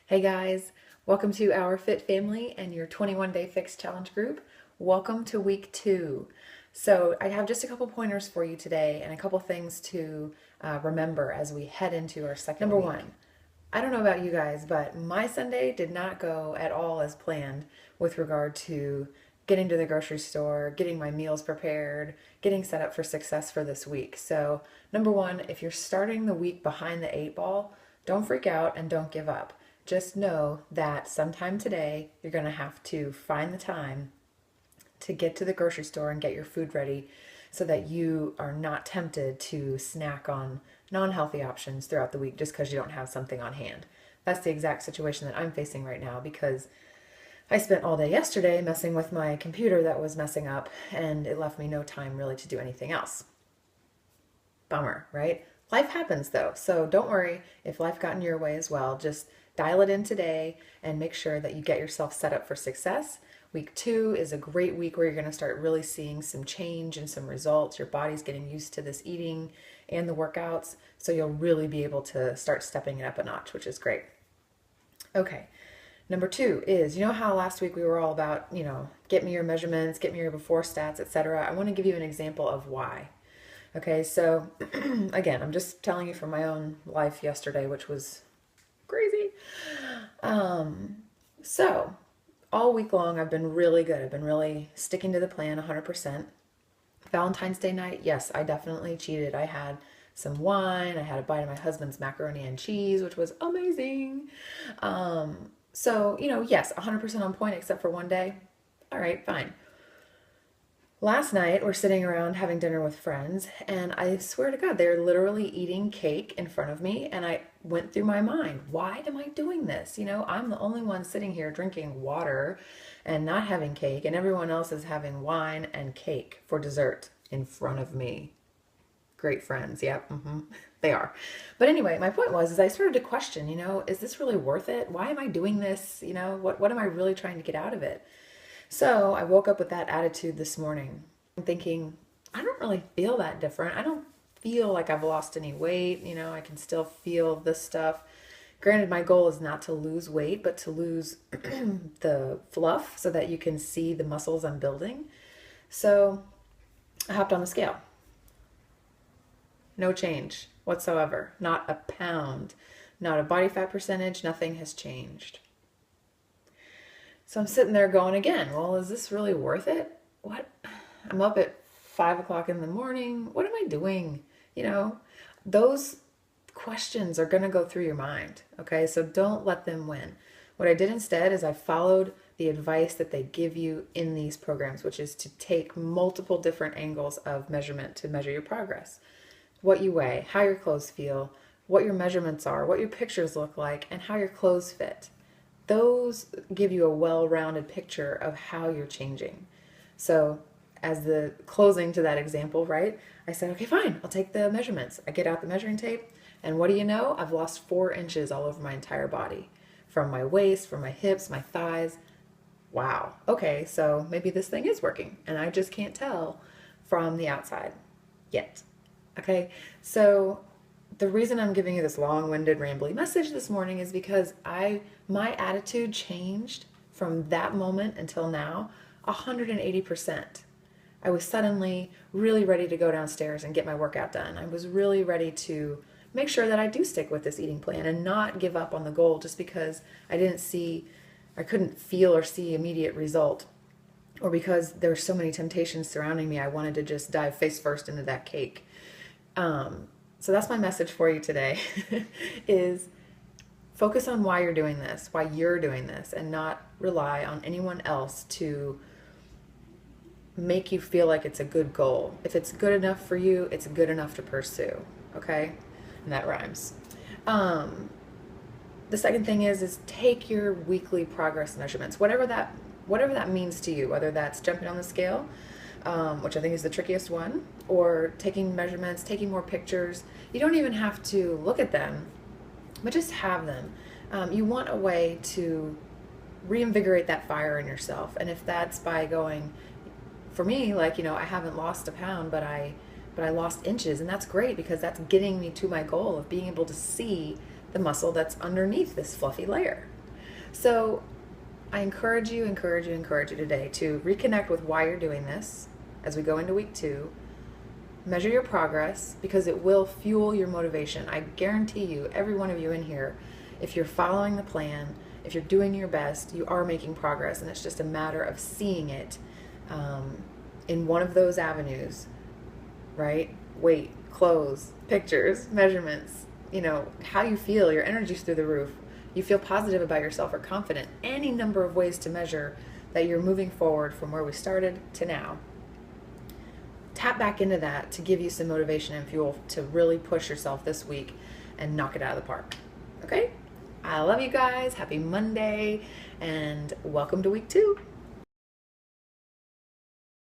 Hey guys, welcome to our Fit Family and your 21-day Fix Challenge group. Welcome to week 2. So I have just a couple pointers for you today and a couple things to remember as we head into our second week. Number 1, I don't know about you guys, but my Sunday did not go at all as planned with regard to getting to the grocery store, getting my meals prepared, getting set up for success for this week. So number 1, if you're starting the week behind the 8 ball, don't freak out and don't give up. Just know that sometime today you're going to have to find the time to get to the grocery store and get your food ready so that you are not tempted to snack on non-healthy options throughout the week just because you don't have something on hand. That's the exact situation that I'm facing right now because I spent all day yesterday messing with my computer that was messing up and it left me no time really to do anything else. Bummer, right? Life happens though, so don't worry if life got in your way as well. Just dial it in today and make sure that you get yourself set up for success. Week 2 is a great week where you're going to start really seeing some change and some results. Your body's getting used to this eating and the workouts, so you'll really be able to start stepping it up a notch, which is great. Okay, number 2 is, you know how last week we were all about, get me your measurements, get me your before stats, etc. I want to give you an example of why. Okay, so again, I'm just telling you from my own life yesterday, which was crazy. So all week long, I've been really good. I've been really sticking to the plan 100%. Valentine's Day night, yes, I definitely cheated. I had some wine. I had a bite of my husband's macaroni and cheese, which was amazing. So, yes, 100% on point except for one day. All right, fine. Last night, we're sitting around having dinner with friends, and I swear to God, they're literally eating cake in front of me, and I went through my mind, why am I doing this? I'm the only one sitting here drinking water and not having cake, and everyone else is having wine and cake for dessert in front of me. Great friends, yep, they are. But anyway, my point was, I started to question, is this really worth it? Why am I doing this? What am I really trying to get out of it? So I woke up with that attitude this morning, thinking, I don't really feel that different. I don't feel like I've lost any weight. I can still feel this stuff. Granted, my goal is not to lose weight, but to lose the fluff so that you can see the muscles I'm building. So I hopped on the scale. No change whatsoever. Not a pound. Not a body fat percentage. Nothing has changed. So I'm sitting there going again, well, is this really worth it? What? I'm up at 5 o'clock in the morning. What am I doing? Those questions are going to go through your mind. Okay, so don't let them win. What I did instead is I followed the advice that they give you in these programs, which is to take multiple different angles of measurement to measure your progress. What you weigh, how your clothes feel, what your measurements are, what your pictures look like, and how your clothes fit. Those give you a well-rounded picture of how you're changing. So as the closing to that example, right, I said, okay, fine, I'll take the measurements. I get out the measuring tape, and what do you know? I've lost 4 inches all over my entire body, from my waist, from my hips, my thighs. Wow, okay, so maybe this thing is working, and I just can't tell from the outside yet. Okay, so the reason I'm giving you this long-winded, rambly message this morning is because my attitude changed from that moment until now 180%. I was suddenly really ready to go downstairs and get my workout done. I was really ready to make sure that I do stick with this eating plan and not give up on the goal just because I couldn't feel or see immediate result, or because there were so many temptations surrounding me, I wanted to just dive face first into that cake. So that's my message for you today is focus on why you're doing this, and not rely on anyone else to make you feel like it's a good goal. If it's good enough for you, it's good enough to pursue, okay? And that rhymes. The second thing is take your weekly progress measurements, whatever that means to you, whether that's jumping on the scale, which I think is the trickiest one, or taking measurements, taking more pictures. You don't even have to look at them, but just have them. You want a way to reinvigorate that fire in yourself. And if that's by going, for me, I haven't lost a pound, but I lost inches, and that's great because that's getting me to my goal of being able to see the muscle that's underneath this fluffy layer. So I encourage you today to reconnect with why you're doing this as we go into week 2. Measure your progress because it will fuel your motivation. I guarantee you, every one of you in here, if you're following the plan, if you're doing your best, you are making progress, and it's just a matter of seeing it in one of those avenues, right? Weight, clothes, pictures, measurements, how you feel, your energy's through the roof. You feel positive about yourself or confident. Any number of ways to measure that you're moving forward from where we started to now. Tap back into that to give you some motivation and fuel to really push yourself this week and knock it out of the park. Okay? I love you guys. Happy Monday, and welcome to week 2.